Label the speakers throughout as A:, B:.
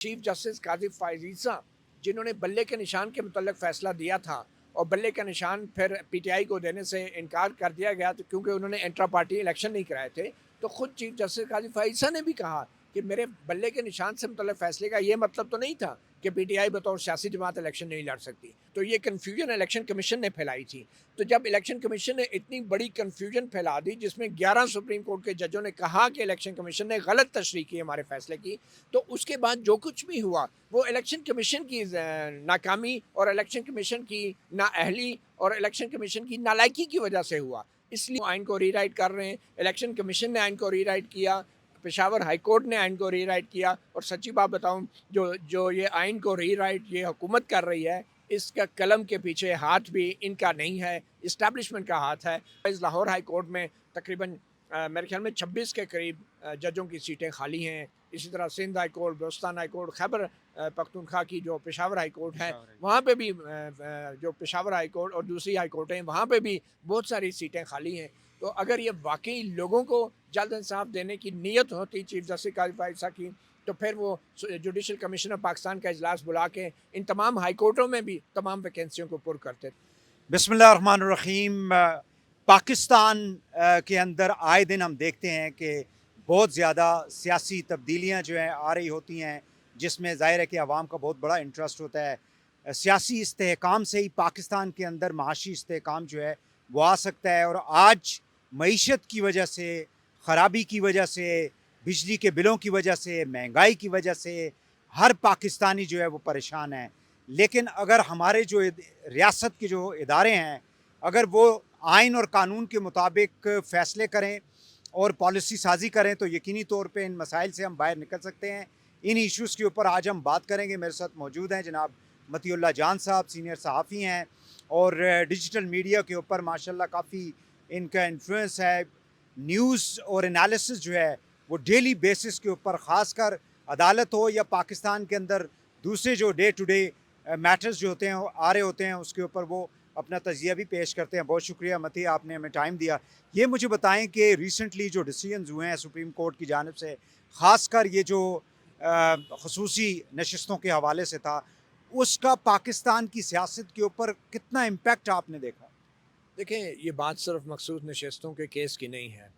A: Chief justice काजी फायजीसा जिन्होंने बल्ले के निशान के मुतल्लिक फ़ैसला दिया था और बल्ले का निशान फिर पीटीआई को देने से इनकार कर दिया गया तो क्योंकि उन्होंने इंट्रा पार्टी इलेक्शन नहीं कराए थे, तो खुद चीफ जस्टिस काजी फायजीसा ने भी कहा कि मेरे बल्ले के निशान से मुतल्लिक फ़ैसले का ये मतलब तो नहीं था कि पीटीआई बतौर सियासी जमात इलेक्शन नहीं लड़ सकती। तो ये कन्फ्यूजन इलेक्शन कमीशन ने फैलाई थी। तो जब इलेक्शन कमीशन ने इतनी बड़ी कन्फ्यूजन फैला दी जिसमें 11 सुप्रीम कोर्ट के जजों ने कहा कि इलेक्शन कमीशन ने गलत तशरीह की हमारे फैसले की, तो उसके बाद जो कुछ भी हुआ वो इलेक्शन कमीशन की नाकामी और इलेक्शन कमीशन की नाअहली और इलेक्शन कमीशन की नालायकी की वजह से हुआ। इसलिए आइन को रीराइट कर रहे हैं। इलेक्शन कमीशन ने आइन को रीराइट किया, पेशावर हाई कोर्ट ने आइन को रीराइट किया और सच्ची बात बताऊं, जो जो ये आइन को रीराइट ये हुकूमत कर रही है, इसका कलम के पीछे हाथ भी इनका नहीं है, इस्टेब्लिशमेंट का हाथ है। इस लाहौर हाई कोर्ट में तकरीबन मेरे ख्याल में 26 के करीब जजों की सीटें खाली हैं। इसी तरह Sindh high court, Balochistan high court, Khyber Pakhtunkhwa की जो पेशावर हाई कोर्ट है, वहाँ पे भी जो पेशावर हाई कोर्ट और दूसरी हाई कोर्ट हैं, वहाँ पे भी बहुत सारी सीटें खाली हैं। तो अगर ये वाकई लोगों को जल्द इंसाफ देने की नीयत होती चीफ जस्टिस काजी फायजीसा की, तो फिर वो जुडिशल कमीशन ऑफ पाकिस्तान का इजलास बुला के इन तमाम हाई कोर्टों में भी तमाम वैकेंसियों को पुर करते।
B: बिस्मिल्लाहिर्रहमानिर्रहीम। पाकिस्तान के अंदर आए दिन हम देखते हैं कि बहुत ज़्यादा सियासी तब्दीलियाँ जो हैं आ रही होती हैं, जिसमें ज़ाहिर है कि आवाम का बहुत बड़ा इंटरेस्ट होता है। सियासी इस्तेहकाम से ही पाकिस्तान के अंदर माशी इस्तेहकाम जो है वो आ सकता है। और आज मईशत की वजह से, ख़राबी की वजह से, बिजली के बिलों की वजह से, महंगाई की वजह से हर पाकिस्तानी जो है वो परेशान है। लेकिन अगर हमारे जो रियासत के जो इदारे हैं, अगर वो आइन और कानून के मुताबिक फ़ैसले करें और पॉलिसी साज़ी करें, तो यकीनी तौर पे इन मसाइल से हम बाहर निकल सकते हैं। इन इश्यूज़ के ऊपर आज हम बात करेंगे। मेरे साथ मौजूद हैं जनाब मतीउल्लाह जान साहब, सीनियर सहाफ़ी हैं और डिजिटल मीडिया के ऊपर माशाल्लाह काफ़ी इनका इन्फ्लुएंस है। न्यूज़ और एनालिसिस जो है वो डेली बेसिस के ऊपर, ख़ासकर अदालत हो या पाकिस्तान के अंदर दूसरे जो डे टू डे मैटर्स जो होते हैं आ रहे होते हैं, उसके ऊपर वो अपना तजिया भी पेश करते हैं। बहुत शुक्रिया मती, आपने हमें टाइम दिया। ये मुझे बताएं कि रिसेंटली जो डिसीजंस हुए हैं सुप्रीम कोर्ट की जानिब से, ख़ासकर ये जो खसूसी नशस्तों के हवाले से था, उसका पाकिस्तान की सियासत के ऊपर कितना इम्पेक्ट आपने देखा?
A: देखें, ये बात सिर्फ मखसूस नशस्तों के केस की नहीं है।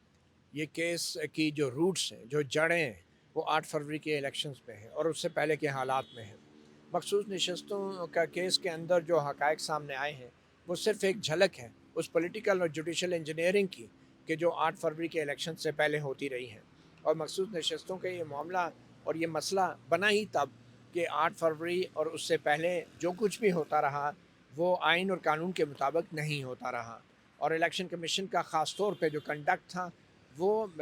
A: ये केस की जो रूट्स हैं, जो जड़ें हैं, वो 8 फरवरी के इलेक्शंस पे हैं और उससे पहले के हालात में हैं। मखसूस नशस्तों का केस के अंदर जो हक़ाइक़ सामने आए हैं, वो सिर्फ एक झलक है उस पॉलिटिकल और जुडिशल इंजीनियरिंग की कि जो 8 फरवरी के इलेक्शन से पहले होती रही हैं। और मखसूस नशस्तों का ये मामला और ये मसला बना ही तब कि 8 फरवरी और उससे पहले जो कुछ भी होता रहा, वो आइन और कानून के मुताबिक नहीं होता रहा। और इलेक्शन कमीशन का ख़ास तौर पे जो कंडक्ट था, वो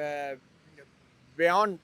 A: बियॉन्ड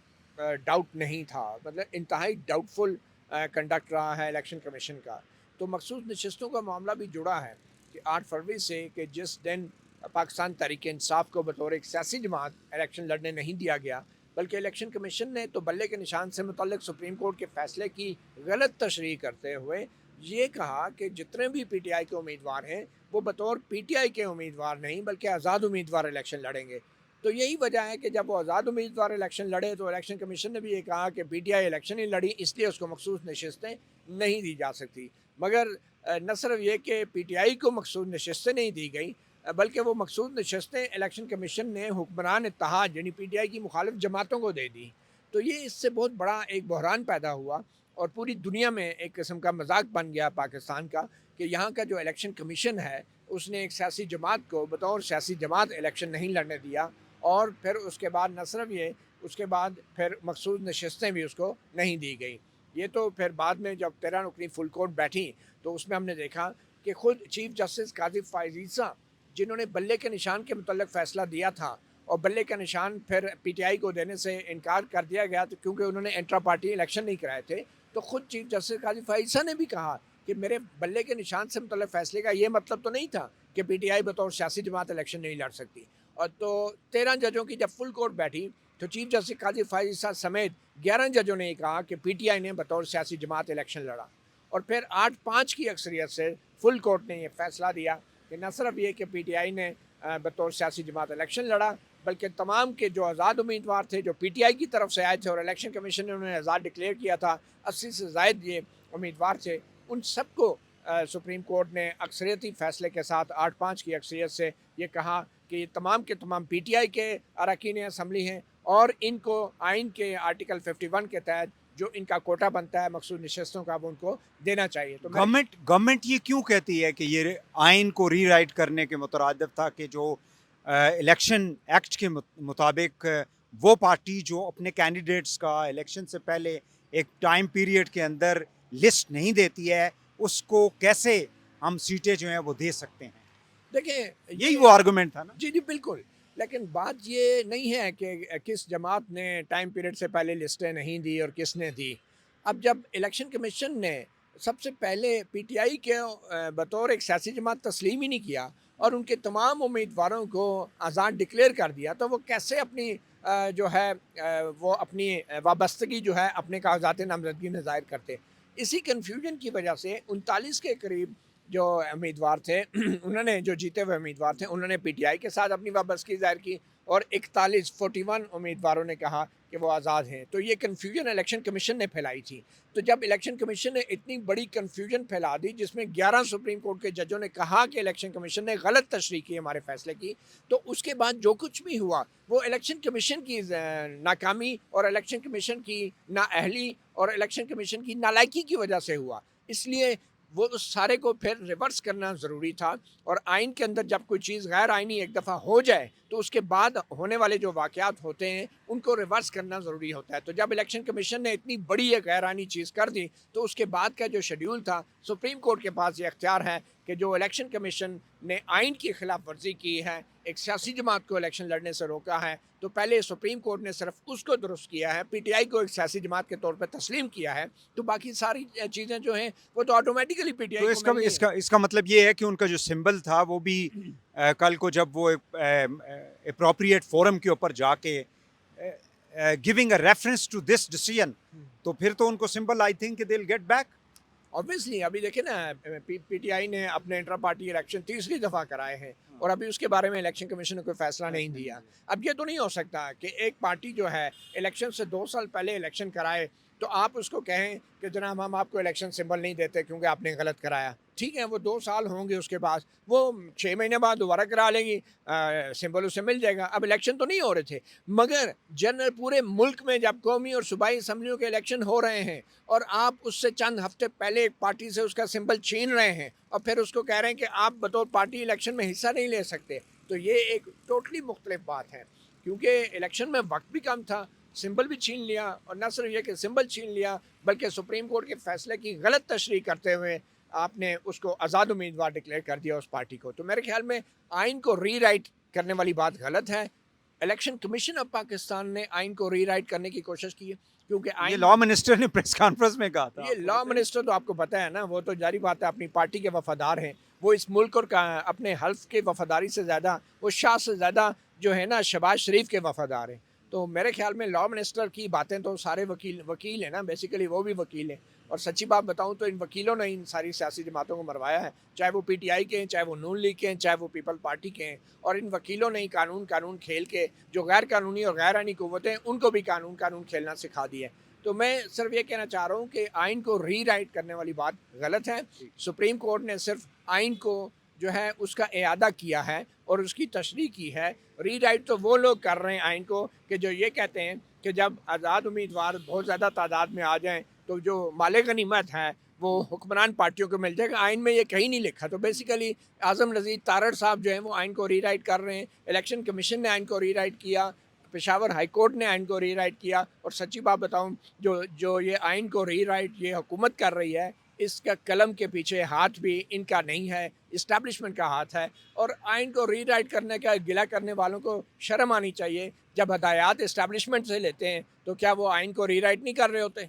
A: डाउट नहीं था, मतलब इंतहाई डाउटफुल कंडक्ट रहा है इलेक्शन कमीशन का। तो मखसूस नशस्तों का मामला भी जुड़ा है कि 8 फरवरी से, कि जिस दिन पाकिस्तान तहरीक इंसाफ को बतौर एक सियासी जमात इलेक्शन लड़ने नहीं दिया गया, बल्कि इलेक्शन कमीशन ने तो बल्ले के निशान से मुतल्लिक सुप्रीम कोर्ट के फैसले की गलत तशरीह करते हुए ये कहा कि जितने भी पीटीआई के उम्मीदवार हैं, वो बतौर पीटीआई के उम्मीदवार नहीं बल्कि आज़ाद उम्मीदवार इलेक्शन लड़ेंगे। तो यही वजह है कि जब वो आज़ाद उम्मीदवार इलेक्शन लड़े, तो इलेक्शन कमीशन ने भी ये कहा कि पीटीआई इलेक्शन ही लड़ी, इसलिए उसको मखसूस नशस्तें नहीं दी जा सकती। मगर न सिर्फ ये कि पीटीआई को मखसूस नशस्तें नहीं दी गई, बल्कि वो मखसूस नशस्तें इलेक्शन कमीशन ने हुक्मरान इत्तेहाद यानी पीटीआई की मुखालिफ जमातों को दे दी। तो ये इससे बहुत बड़ा एक बहरान पैदा हुआ और पूरी दुनिया में एक किस्म का मजाक बन गया पाकिस्तान का कि यहाँ का जो इलेक्शन कमीशन है, उसने एक सियासी जमात को बतौर सियासी जमात इलेक्शन नहीं लड़ने दिया। और फिर उसके बाद न सिर्फ ये, उसके बाद फिर मखसूस नशस्तें भी उसको नहीं दी गई। ये तो फिर बाद में जब 13 रुकनी फुल कोर्ट बैठी, तो उसमें हमने देखा कि खुद चीफ जस्टिस काजी फायजीसा जिन्होंने बल्ले के निशान के मुतल्लिक फ़ैसला दिया था और बल्ले का निशान फिर पीटीआई को देने से इनकार कर दिया गया, तो क्योंकि उन्होंने इंट्रा पार्टी इलेक्शन नहीं कराए थे, तो खुद चीफ जस्टिस काजी फायजीसा ने भी कहा कि मेरे बल्ले के निशान से मुतल्लिक फ़ैसले का ये मतलब तो नहीं था कि पीटीआई बतौर सियासी जमात इलेक्शन नहीं लड़ सकती। और तो 13 जजों की जब फुल कोर्ट बैठी, तो चीफ जस्टिस काजी फायजीसा समेत 11 जजों ने कहा कि पीटीआई ने बतौर सियासी जमात इलेक्शन लड़ा। और फिर 8-5 की अक्सरियत से फुल कोर्ट ने यह फैसला दिया कि न सिर्फ ये कि पीटीआई ने बतौर सियासी जमात इलेक्शन लड़ा, बल्कि तमाम के जो आज़ाद उम्मीदवार थे, जो पीटीआई की तरफ से आए थे और इलेक्शन कमीशन ने उन्हें आज़ाद डिक्लेयर किया था, 80 से ज़ायद ये उम्मीदवार थे, उन सबको सुप्रीम कोर्ट ने अक्सरियती फ़ैसले के साथ 8-5 की अक्सरियत से ये कहा कि ये तमाम के तमाम पीटीआई के अरकान असम्बली हैं और इनको आइन के आर्टिकल 51 के तहत जो इनका कोटा बनता है मखसूस नशस्तों का, वो उनको देना चाहिए। तो
B: गवर्नमेंट ये क्यों कहती है कि ये आइन को रीराइट करने के मुतरादिफ था कि जो इलेक्शन एक्ट के मुताबिक वो पार्टी जो अपने कैंडिडेट्स का इलेक्शन से पहले एक टाइम पीरियड के अंदर लिस्ट नहीं देती है, उसको कैसे हम सीटें जो हैं वो दे सकते हैं?
A: देखिए,
B: यही वो आर्गुमेंट था ना?
A: जी जी बिल्कुल। लेकिन बात ये नहीं है कि किस जमात ने टाइम पीरियड से पहले लिस्टें नहीं दी और किसने दी। अब जब इलेक्शन कमीशन ने सबसे पहले पीटीआई के बतौर एक सियासी जमात तस्लीम ही नहीं किया और उनके तमाम उम्मीदवारों को आज़ाद डिक्लेयर कर दिया, तो वो कैसे अपनी जो है वो अपनी वाबस्तगी जो है अपने कागजात नामजदगी में ज़ाहिर करते। इसी कन्फ्यूजन की वजह से 39 के करीब जो उम्मीदवार थे उन्होंने, जो जीते हुए उम्मीदवार थे, उन्होंने पीटीआई के साथ अपनी वाबस्तगी ज़ाहिर की और 41 उम्मीदवारों ने कहा कि वो आज़ाद हैं। तो ये कन्फ्यूजन इलेक्शन कमीशन ने फैलाई थी। तो जब इलेक्शन कमीशन ने इतनी बड़ी कन्फ्यूजन फैला दी, जिसमें 11 सुप्रीम कोर्ट के जजों ने कहा कि इलेक्शन कमीशन ने गलत तशरीह की हमारे फैसले की, तो उसके बाद जो कुछ भी हुआ वो इलेक्शन कमीशन की नाकामी और इलेक्शन कमीशन की नाअहली और इलेक्शन कमीशन की नालायकी की वजह से हुआ। इसलिए वो उस सारे को फिर रिवर्स करना ज़रूरी था और आइन के अंदर जब कोई चीज़ गैर आइनी एक दफ़ा हो जाए तो उसके बाद होने वाले जो वाक़यात होते हैं उनको रिवर्स करना ज़रूरी होता है। तो जब इलेक्शन कमीशन ने इतनी बड़ी एक गैर आइनी चीज़ कर दी, तो उसके बाद का जो शेड्यूल था, सुप्रीम कोर्ट के पास ये अख्तियार है कि जो इलेक्शन कमीशन ने आइन की खिलाफ वर्जी की है, एक सियासी जमात को इलेक्शन लड़ने से रोका है, तो पहले सुप्रीम कोर्ट ने सिर्फ उसको दुरुस्त किया है, पीटीआई को एक सियासी जमात के तौर पर तस्लीम किया है, तो बाकी सारी चीज़ें जो हैं वो तो ऑटोमेटिकली पीटीआई
B: तो
A: को
B: इसका
A: मिलनी है।
B: इसका इसका मतलब ये है कि उनका जो सिंबल था वो भी कल को जब वो अप्रोप्रिएट फोरम के ऊपर जाके giving a reference to this decision, तो फिर तो उनको symbol I think they will get back.
A: Obviously अभी देखिए ना, पीटीआई ने अपने इंटर पार्टी इलेक्शन तीसरी दफ़ा कराए हैं और अभी उसके बारे में इलेक्शन कमीशन ने कोई फैसला नहीं दिया। अब ये तो नहीं हो सकता कि एक पार्टी जो है इलेक्शन से 2 साल पहले इलेक्शन कराए तो आप उसको कहें कि जनाब हम आपको इलेक्शन सिंबल नहीं देते क्योंकि आपने गलत कराया। ठीक है, वो 2 साल होंगे उसके पास, वो 6 महीने बाद दोबारा करा लेंगी, सिंबल उसे मिल जाएगा। अब इलेक्शन तो नहीं हो रहे थे, मगर जनरल पूरे मुल्क में जब कौमी और सूबाई असम्बलियों के इलेक्शन हो रहे हैं और आप उससे चंद हफ्ते पहले एक पार्टी से उसका सिंबल छीन रहे हैं और फिर उसको कह रहे हैं कि आप बतौर पार्टी इलेक्शन में हिस्सा नहीं ले सकते, तो ये एक टोटली मुख्तलिफ बात है। क्योंकि इलेक्शन में वक्त भी कम था, सिंबल भी छीन लिया और न सिर्फ ये कि सिंबल छीन लिया बल्कि सुप्रीम कोर्ट के फैसले की गलत तशरीह करते हुए आपने उसको आज़ाद उम्मीदवार डिक्लेयर कर दिया उस पार्टी को। तो मेरे ख्याल में आइन को रीराइट करने वाली बात गलत है। इलेक्शन कमीशन ऑफ पाकिस्तान ने आइन को रीराइट करने की कोशिश की है, क्योंकि
B: ये
A: आइन,
B: लॉ मिनिस्टर ने प्रेस कॉन्फ्रेंस में कहा था।
A: ये लॉ मिनिस्टर तो आपको पता है ना, वो तो जारी बात है अपनी पार्टी के वफादार हैं। वो इस मुल्क और अपने हल्फ के वफादारी से ज़्यादा, वो शाह से ज़्यादा जो है ना शहबाज शरीफ के वफादार हैं। तो मेरे ख्याल में लॉ मिनिस्टर की बातें तो सारे वकील हैं ना, बेसिकली वो भी वकील हैं। और सच्ची बात बताऊं तो इन वकीलों ने इन सारी सियासी जमातों को मरवाया है, चाहे वो पीटीआई के हैं, चाहे वो नून लीग के हैं, चाहे वो पीपल पार्टी के हैं। और इन वकीलों ने ही कानून खेल के जो गैर कानूनी और गैर आइनी कुव्वतें हैं उनको भी कानून खेलना सिखा दिया है। तो मैं सिर्फ ये कहना चाह रहा हूँ कि आइन को रीराइट करने वाली बात गलत है। सुप्रीम कोर्ट ने सिर्फ आइन को जो है उसका इआदा किया है और उसकी तशरीह की है। रीराइट तो वो लोग कर रहे हैं आइन को कि जो ये कहते हैं कि जब आज़ाद उम्मीदवार बहुत ज़्यादा तादाद में आ जाएं तो जो माले गनीमत है वो हुक्मरान पार्टियों को मिल जाएगा। आइन में ये कहीं नहीं लिखा। तो बेसिकली आज़म नज़ीर तारड़ साहब जो हैं वो आइन को रीराइट कर रहे हैं। इलेक्शन कमीशन ने आइन को रीराइट किया, पेशावर हाई कोर्ट ने आइन को रीराइट किया। और सच्ची बात बताऊं, जो ये आइन को रीराइट ये हुकूमत कर रही है, इसका कलम के पीछे हाथ भी इनका नहीं है, इस्टेब्लिशमेंट का हाथ है। और आइन को रीराइट करने का गिला करने वालों को शर्म आनी चाहिए। जब हदायत इस्टेब्लिशमेंट से लेते हैं तो क्या वो आइन को रीराइट नहीं कर रहे होते?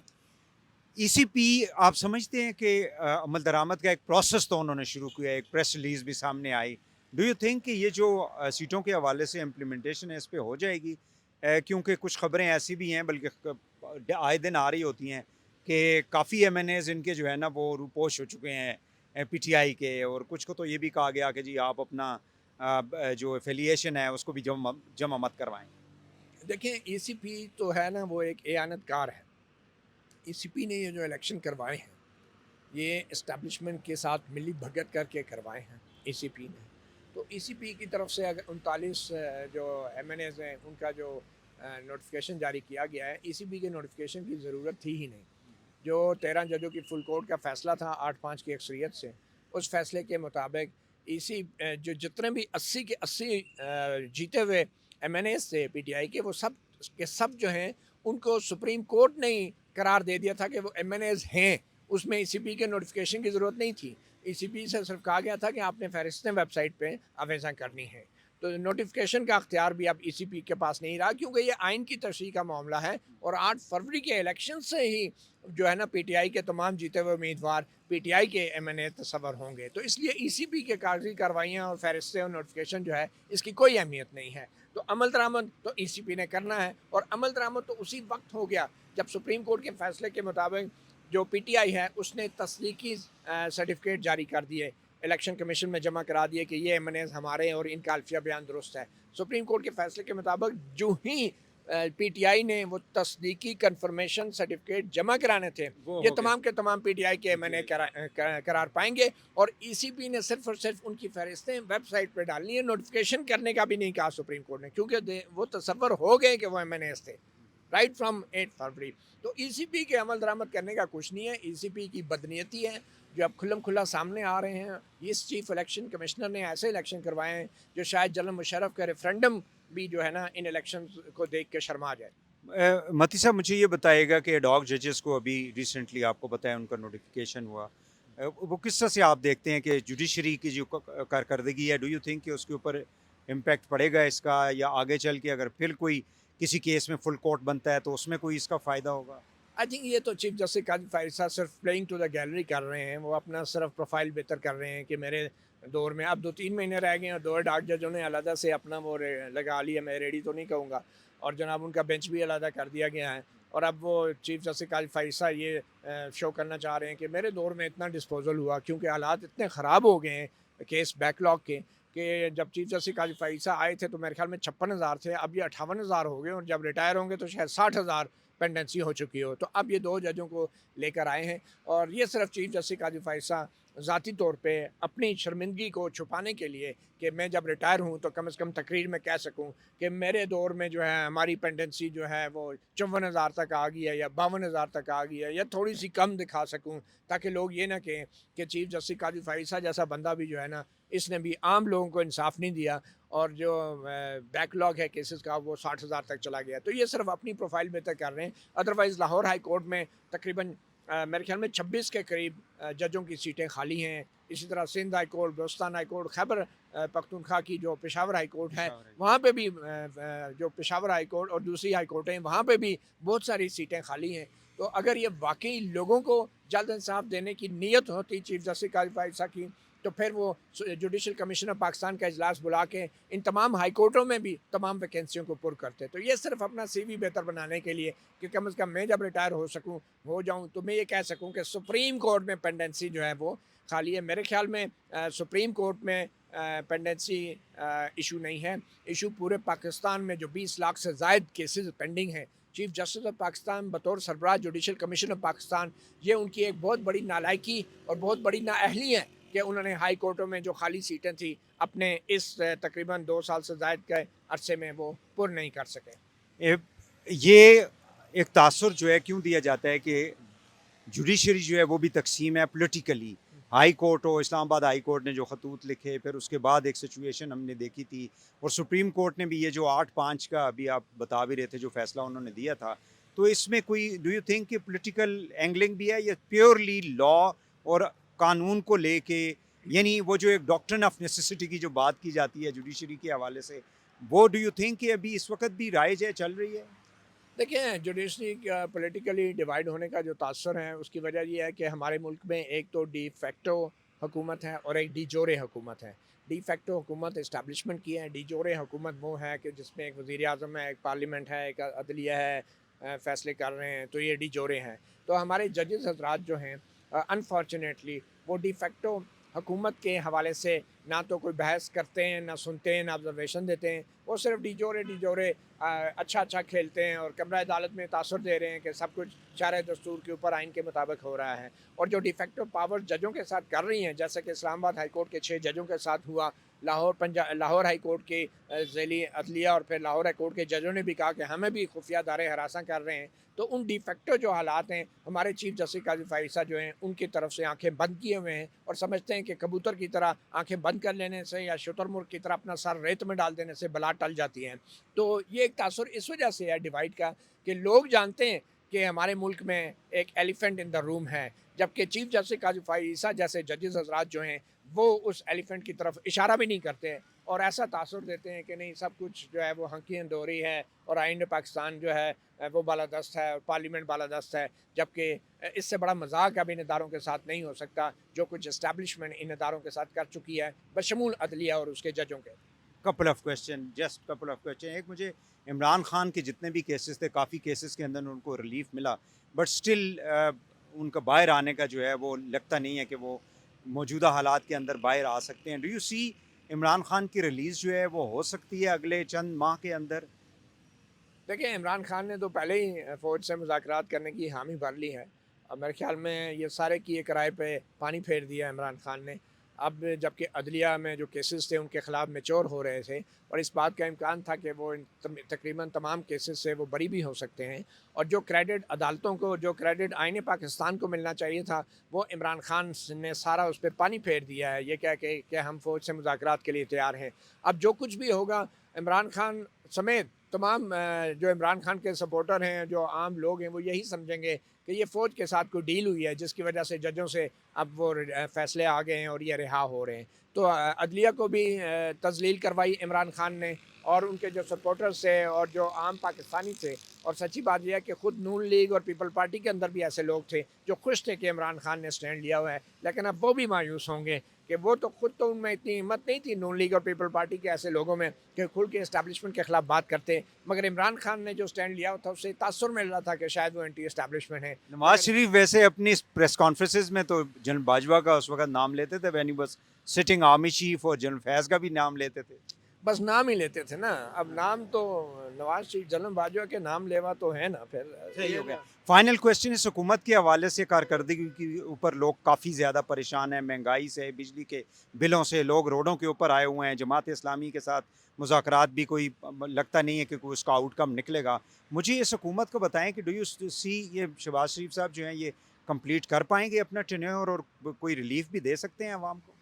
B: ईसीपी आप समझते हैं कि अमल दरामद का एक प्रोसेस तो उन्होंने शुरू किया, एक प्रेस रिलीज भी सामने आई। डू यू थिंक कि ये जो सीटों के हवाले से इम्प्लीमेंटेशन है इस पे हो जाएगी? क्योंकि कुछ खबरें ऐसी भी हैं, बल्कि आए दिन आ रही होती हैं कि काफ़ी एमएनएज इनके जो है ना वो रूपोश हो चुके हैं पीटीआई के, और कुछ को तो ये भी कहा गया कि जी आप अपना जो एफिलिएशन है उसको भी जमा मत करवाएं?
A: देखिए ईसीपी तो है ना, वो एक एआनतकार है। ईसीपी ने ये जो इलेक्शन करवाए हैं, ये इस्टेब्लिशमेंट के साथ मिली भगत करके करवाए हैं ईसीपी ने। तो ईसीपी की तरफ से अगर 39 जो एमएनएज़ हैं उनका जो नोटिफिकेशन जारी किया गया है, ईसीपी के नोटिफिकेशन की ज़रूरत थी ही नहीं। जो 13 जजों की फुल कोर्ट का फ़ैसला था 8-5 की अक्सरियत से, उस फ़ैसले के मुताबिक जो जितने भी 80 के 80 जीते हुए एमएनएज़ थे पीटीआई के, वो सब के सब जो हैं उनको सुप्रीम कोर्ट ने ही करार दे दिया था कि वो एमएनएज़ हैं। उसमें ईसीपी के नोटिफिकेशन की ज़रूरत नहीं थी। ईसीपी से सिर्फ कहा गया था कि आपने फ़हरिस्तें वेबसाइट पे आवेज़ा करनी है। तो नोटिफिकेशन का अख्तियार भी अब ईसीपी के पास नहीं रहा, क्योंकि ये आइन की तशरीह का मामला है और 8 फरवरी के इलेक्शन से ही जो है ना पीटीआई के तमाम जीते हुए उम्मीदवार पीटीआई के एमएनए तस्वर होंगे। तो इसलिए ईसीपी के कागजी कार्रवाइयाँ और फ़हरिस्तें और नोटिफिकेशन जो है इसकी कोई अहमियत नहीं है। तो अमल दरामद तो ईसीपी ने करना है, और अमल दरामद तो उसी वक्त हो गया जब सुप्रीम कोर्ट के फैसले के मुताबिक जो पीटीआई है उसने तस्दीकी सर्टिफिकेट जारी कर दिए, इलेक्शन कमीशन में जमा करा दिए कि ये एमएनएज़ हमारे हैं और इनका अल्फिया बयान दुरुस्त है। सुप्रीम कोर्ट के फैसले के मुताबिक जो ही पीटीआई ने वो तस्दीकी कन्फर्मेशन सर्टिफिकेट जमा कराने थे,
B: वो
A: ये
B: हो गया।
A: तमाम के तमाम पीटीआई के एमएनए करार पाएंगे। और ईसीपी ने सिर्फ और सिर्फ उनकी फहरिस्तें वेबसाइट पर डालनी है, नोटिफिकेशन करने का भी नहीं कहा सुप्रीम कोर्ट ने, क्योंकि वो तसव्वुर हो गए कि वो एमएनएज़ थे राइट फ्रॉम 8 फरवरी। तो ईसीपी के अमल दरामद करने का कुछ नहीं है, ईसीपी की बदनीयती है जो अब खुल्लम खुल्ला सामने आ रहे हैं। इस चीफ इलेक्शन कमिश्नर ने ऐसे इलेक्शन करवाए हैं जो शायद जनरल मुशर्रफ का रेफरेंडम भी जो है ना इन इलेक्शन को देख के शर्मा जाए।
B: मती साहब, मुझे ये बताइएगा कि एडॉक जजेस को अभी रिसेंटली आपको बताया उनका नोटिफिकेशन हुआ। वो किस तरह से आप देखते हैं कि जुडिशरी की जो कारकर्दगी है, डू यू थिंक कि उसके ऊपर इम्पैक्ट पड़ेगा इसका, या आगे चल के अगर फिर कोई किसी केस में फुल कोर्ट बनता है तो उसमें कोई इसका फ़ायदा होगा?
A: आई थिंक ये तो चीफ जस्टिस काजिम फारिद साहब सिर्फ प्लेइंग टू द गैलरी कर रहे हैं, वो अपना सिर्फ प्रोफाइल बेहतर कर रहे हैं कि मेरे दौर में अब 2-3 महीने रह गए हैं और 2 डार्क जजों ने अलहदा से अपना वो लगा लिया, मैं रेडी तो नहीं कहूँगा, और जनाब उनका बेंच भी अलहदा कर दिया गया है। और अब वो चीफ जस्टिस काजिम फारिद साहब ये शो करना चाह रहे हैं कि मेरे दौर में इतना डिस्पोजल हुआ, क्योंकि हालात इतने ख़राब हो गए हैं केस बैकलॉग के, कि जब चीफ जस्टिस काजिम फारिद साहब आए थे तो मेरे ख्याल में 56,000 थे, अब ये 58,000 हो गए, और जब रिटायर होंगे तो शायद 60,000 पेंडेंसी हो चुकी हो। तो अब ये 2 जजों को लेकर आए हैं, और ये सिर्फ चीफ जस्टिस काजिम फारिद साहब ज़ाती तौर पे अपनी शर्मिंदगी को छुपाने के लिए कि मैं जब रिटायर हूँ तो कम से कम तकरीर में कह सकूँ कि मेरे दौर में जो है हमारी पेंडेंसी जो है वो 54,000 तक आ गई है या 52,000 तक आ गई है, या थोड़ी सी कम दिखा सकूँ, ताकि लोग ये ना कहें कि चीफ जस्टिस काजिम फारिद साहब जैसा बंदा भी जो है ना, इसने भी आम लोगों को इंसाफ नहीं दिया, और जो बैकलॉग है केसेस का वो 60,000 तक चला गया। तो ये सिर्फ अपनी प्रोफाइल बेहतर कर रहे हैं। अदरवाइज़ लाहौर हाई कोर्ट में तकरीबन मेरे ख्याल में 26 के करीब जजों की सीटें खाली हैं। इसी तरह Sindh high court, Balochistan high court, Khyber Pakhtunkhwa की जो पेशावर हाई कोर्ट है, वहाँ पे भी जो पेशावर हाई कोर्ट और दूसरी हाई कोर्ट हैं, वहाँ पे भी बहुत सारी सीटें खाली हैं। तो अगर ये वाकई लोगों को जल्द इंसाफ देने की नीयत होती चीफ जस्टिस काजिम फारिद साहब की, तो फिर वो जुडिशल कमीशन ऑफ पाकिस्तान का इजलास बुला के इन तमाम हाई कोर्टों में भी तमाम वैकेंसियों को पुर करते। तो ये सिर्फ अपना सीवी बेहतर बनाने के लिए कि कम से कम मैं जब रिटायर हो जाऊं तो मैं ये कह सकूं कि सुप्रीम कोर्ट में पेंडेंसी जो है वो खाली है। मेरे ख्याल में सुप्रीम कोर्ट में पेंडेंसी इशू नहीं है, इशू पूरे पाकिस्तान में जो 20 लाख से ज़ायद केसेस पेंडिंग हैं। चीफ जस्टिस ऑफ पाकिस्तान बतौर सरबराह जुडिशल कमीशन ऑफ पाकिस्तान, ये उनकी एक बहुत बड़ी नालायकी और बहुत बड़ी नाअहली है कि उन्होंने हाई कोर्टों में जो खाली सीटें थी अपने इस तकरीबन 2 साल से ज़ायद के अरसे में वो पुर नहीं कर सके।
B: ए- ये एक तासुर जो है क्यों दिया जाता है कि जुडिशरी जो है वो भी तकसीम है पॉलिटिकली? हाई कोर्ट हो, इस्लामाबाद हाई कोर्ट ने जो खतूत लिखे, फिर उसके बाद एक सिचुएशन हमने देखी थी, और सुप्रीम कोर्ट ने भी ये जो 8-5 का अभी आप बता भी रहे थे जो फैसला उन्होंने दिया था, तो इसमें कोई डू यू थिंक कि पॉलिटिकल एंगलिंग भी है, या प्योरली लॉ और कानून को लेके, यानी वो जो एक डॉक्ट्रिन ऑफ नेसेसिटी की जो बात की जाती है जुडिशरी के हवाले से, वो डू यू थिंक कि अभी इस वक्त भी राइज है, चल रही है?
A: देखिए जुडिशरी का पॉलिटिकली डिवाइड होने का जो तासर है उसकी वजह यह है कि हमारे मुल्क में एक तो डी फैक्टो हुकूमत है और एक डी जोरे हुकूमत है। डी फैक्टो हुकूमत इस्टेब्लिशमेंट की है, डी जोरे हुकूमत वो है कि जिसमें एक वज़ीर आज़म है, एक पार्लियामेंट है, एक अदलिया है, फ़ैसले कर रहे हैं, तो ये डी जोरे हैं। तो हमारे जजेस हजरात जो हैं अनफॉर्चुनेटली वो डी फैक्टो हुकूमत के हवाले से ना तो कोई बहस करते हैं, ना सुनते हैं, ना ऑब्जर्वेशन देते हैं। वो सिर्फ ढिढोरे अच्छा अच्छा खेलते हैं और कमरा अदालत में तासुर दे रहे हैं कि सब कुछ शरअ दस्तूर के ऊपर आइन के मुताबिक हो रहा है। और जो डिफेक्टिव पावर जजों के साथ कर रही हैं, जैसे कि इस्लामाबाद हाई कोर्ट के 6 जजों के साथ हुआ, लाहौर हाई कोर्ट के ज़ैली अदलिया और फिर लाहौर हाई कोर्ट के जजों ने भी कहा कि हमें भी खुफिया इदारे हरासा कर रहे हैं। तो उन डिफेक्टो जो हालात हैं, हमारे चीफ जस्टिस काजी फाइसा जो हैं उनकी तरफ से आंखें बंद किए हुए हैं और समझते हैं कि कबूतर की तरह आंखें बंद कर लेने से या शुतुरमुर्ग की तरह अपना सर रेत में डाल देने से बला टल जाती है। तो ये एक तासुर इस वजह से है डिवाइड का कि लोग जानते हैं कि हमारे मुल्क में एक एलिफेंट इन द रूम है, जबकि चीफ जस्टिस काजी फाइसा जैसे जजेस हजरात जो हैं वो उस एलिफेंट की तरफ इशारा भी नहीं करते और ऐसा तासुर देते हैं कि नहीं सब कुछ जो है वो हंकी दोरी है और आइन पाकिस्तान जो है वो बालादस्त है और पार्लियामेंट बालादस्त है। जबकि इससे बड़ा मजाक अब इन इदारों के साथ नहीं हो सकता जो कुछ इस्टेब्लिशमेंट इन इदारों के साथ कर चुकी है बशमूल अदलिया और उसके जजों के।
B: कपल ऑफ क्वेश्चन एक मुझे इमरान खान के जितने भी केसेस थे काफ़ी केसेस के अंदर उनको रिलीफ मिला बट स्टिल उनका बाहर आने का जो है वो लगता नहीं है कि वो मौजूदा हालात के अंदर बाहर आ सकते हैं। Do you see Imran Khan की रिलीज़ जो है वो हो सकती है अगले चंद माह के अंदर?
A: देखिए, इमरान खान ने तो पहले ही फ़ौज से मुज़ाकरात करने की हामी भर ली है और मेरे ख़्याल में ये सारे किए कराए पे पानी फेर दिया इमरान खान ने। अब जबकि अदलिया में जो केसेस थे उनके ख़िलाफ़ मैच्योर हो रहे थे और इस बात का इम्कान था कि वो तकरीबन तमाम केसेस से वो बरी भी हो सकते हैं और जो क्रेडिट अदालतों को, जो क्रेडिट आईने पाकिस्तान को मिलना चाहिए था, वो इमरान खान ने सारा उस पर पानी फेर दिया है, ये कह के कि हम फ़ौज से मुज़ाकरात के लिए तैयार हैं। अब जो कुछ भी होगा इमरान खान समेत तमाम जो इमरान खान के सपोर्टर हैं, जो आम लोग हैं, वो यही समझेंगे कि ये फ़ौज के साथ कोई डील हुई है जिसकी वजह से जजों से अब वो फ़ैसले आ गए हैं और ये रिहा हो रहे हैं। तो अदलिया को भी तज़लील करवाई इमरान खान ने और उनके जो सपोर्टर्स थे और जो आम पाकिस्तानी थे। और सच्ची बात यह है कि ख़ुद नून लीग और पीपल पार्टी के अंदर भी ऐसे लोग थे जो खुश थे कि इमरान खान ने स्टैंड लिया हुआ है, लेकिन अब वो भी मायूस होंगे कि वो तो खुद तो उनमें इतनी हिम्मत नहीं थी नून लीग और पीपल पार्टी के ऐसे लोगों में कि खुल के इस्टेब्लिशमेंट के ख़िलाफ़ बात करते, मगर इमरान खान ने जो स्टैंड लिया था उससे तासुर मिल रहा था कि शायद वो एंटी इस्टेब्लिशमेंट है।
B: नवाज शरीफ वैसे अपनी प्रेस कॉन्फ्रेंसेस में तो जनरल बाजवा का उस वक्त नाम लेते थे when he was sitting army chief और जनरल फैज़ का भी नाम लेते थे।
A: बस नाम ही लेते थे ना, अब नाम तो नवाज शरीफ जनरल बाजवा के नाम लेवा तो है ना, फिर
B: सही हो गया। फाइनल क्वेश्चन इस हुकूमत के हवाले से कारकर्दगी के ऊपर लोग काफ़ी ज़्यादा परेशान हैं, महंगाई से, बिजली के बिलों से, लोग रोडों के ऊपर आए हुए हैं। जमात इस्लामी के साथ मुज़ाकरात भी कोई लगता नहीं है कि कोई उसका आउटकम निकलेगा। मुझे इस हुकूमत को बताएं कि डू यू सी ये शहबाज शरीफ साहब जो हैं ये कंप्लीट कर पाएंगे अपना टेन्योर और कोई रिलीफ भी दे सकते हैं आवाम को?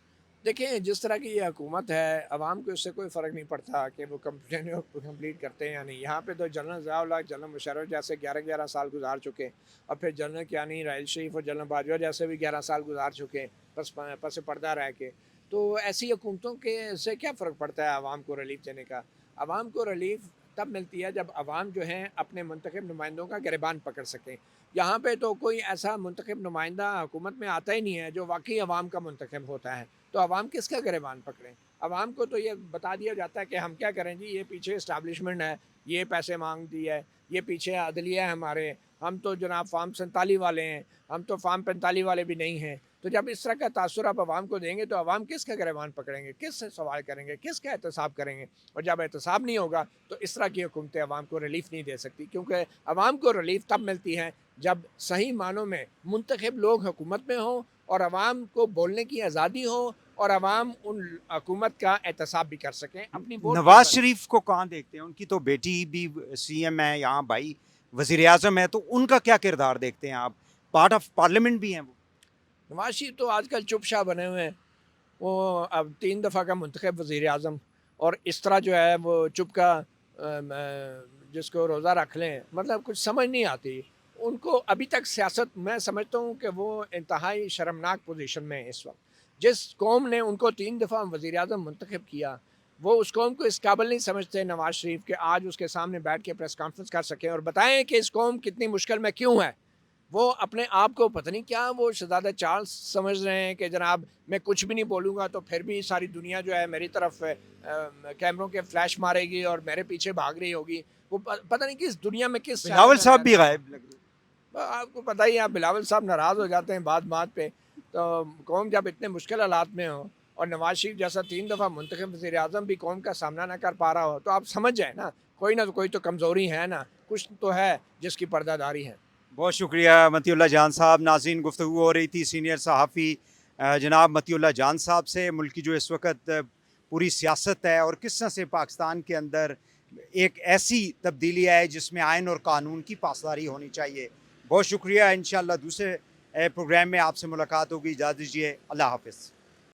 A: देखिए, जिस तरह की ये हुकूमत है, अवाम को इससे कोई फ़र्क नहीं पड़ता कि वो कंप्लीट करते हैं या नहीं। यहाँ पे तो जनरल ज़िया-उल-हक, जनरल मुशर्रफ जैसे 11-11 साल गुजार चुके और फिर जनरल कियानी, राहिल शरीफ और जनरल बाजवा जैसे भी 11 साल गुजार चुके पस पर्दा रह के। तो ऐसी हुकूमतों के से क्या फ़र्क पड़ता है अवाम को रिलीफ़ देने का? अवाम को रिलीफ़ तब मिलती है जब अवाम जो हैं अपने मुंतखब नुमाइंदों का गिरबान पकड़ सकें। यहाँ पे तो कोई ऐसा मुंतखब नुमाइंदा हुकूमत में आता ही नहीं है जो वाक़ई अवाम का मुंतखब होता है। तो अवाम किसका गिरबान पकड़ें? अवाम को तो ये बता दिया जाता है कि हम क्या करें जी, ये पीछे इस्टेब्लिशमेंट है, ये पैसे माँग दी है, ये पीछे अदलिया है हमारे, हम तो जनाब फ़ार्म 47 वाले हैं, हम तो फ़ार्म 45 वाले भी नहीं हैं। तो जब इस तरह का तासुर आप अवाम को देंगे तो अवाम किसका गिरबान पकड़ेंगे, किससे सवाल करेंगे, किसका एहतसाब करेंगे? और जब एहतसाब नहीं होगा तो इस तरह की हुकूमतें अवाम को रिलीफ़ नहीं दे सकती, क्योंकि अवाम को रिलीफ़ तब मिलती है जब सही मानों में मुंतखब लोग हुकूमत में हों और अवाम को बोलने की आज़ादी हो और अवाम उन हुकूमत का एहतसाब भी कर सकें अपनी वोट के
B: नवाज
A: ज़रिए।
B: शरीफ को कहाँ देखते हैं? उनकी तो बेटी भी सीएम है, यहाँ भाई वज़ीर आज़म है, तो उनका क्या किरदार देखते हैं आप? पार्ट ऑफ पार्लियामेंट भी हैं वो।
A: नवाज शरीफ तो आजकल चुपचाप बने हुए हैं। वो अब 3 दफ़ा का मुंतखब वज़ीर आज़म और इस तरह जो है वो चुप का जिसको रोज़ा रख लें, मतलब कुछ समझ नहीं आती। उनको अभी तक सियासत, मैं समझता हूँ कि वो इंतहाई शर्मनाक पोजीशन में है इस वक्त। जिस कौम ने उनको 3 दफ़ा वज़ीर आज़म मुंतखब किया, वो उस कौम को इस काबिल नहीं समझते नवाज शरीफ कि आज उसके सामने बैठ के प्रेस कॉन्फ्रेंस कर सकें और बताएं कि इस कौम कितनी मुश्किल में क्यों है। वो अपने आप को पता नहीं क्या वो शहज़ादा चार्ल्स समझ रहे हैं कि जनाब मैं कुछ भी नहीं बोलूँगा तो फिर भी सारी दुनिया जो है मेरी तरफ कैमरों के फ्लैश मारेगी और मेरे पीछे भाग रही होगी। वो पता नहीं किस दुनिया में किस
B: बिलावल साहब भी गायब लग रहे हैं।
A: आपको पता ही है, आप बिलावल साहब नाराज़ हो जाते हैं बात बात पे। तो कौम जब इतने मुश्किल हालात में हो और नवाज शरीफ जैसा 3 दफ़ा मुंतखब वज़ीर आज़म भी कौम का सामना ना कर पा रहा हो, तो आप समझ जाएँ ना कोई तो कमज़ोरी है ना, कुछ तो है जिसकी पर्दादारी है।
B: बहुत शुक्रिया मतीउल्लाह जान साहब। नाज़रीन, गुफ्तगू हो रही थी सीनियर सहाफ़ी जनाब मतीउल्लाह जान साहब से। मुल्क की जो इस वक्त पूरी सियासत है और किस तरह से पाकिस्तान के अंदर एक ऐसी तब्दीली है जिसमें आइन और कानून की पासदारी होनी चाहिए। बहुत शुक्रिया। इंशाअल्लाह दूसरे प्रोग्राम में आपसे मुलाकात होगी। इजाज़त दीजिए। अल्लाह हाफ़िज़।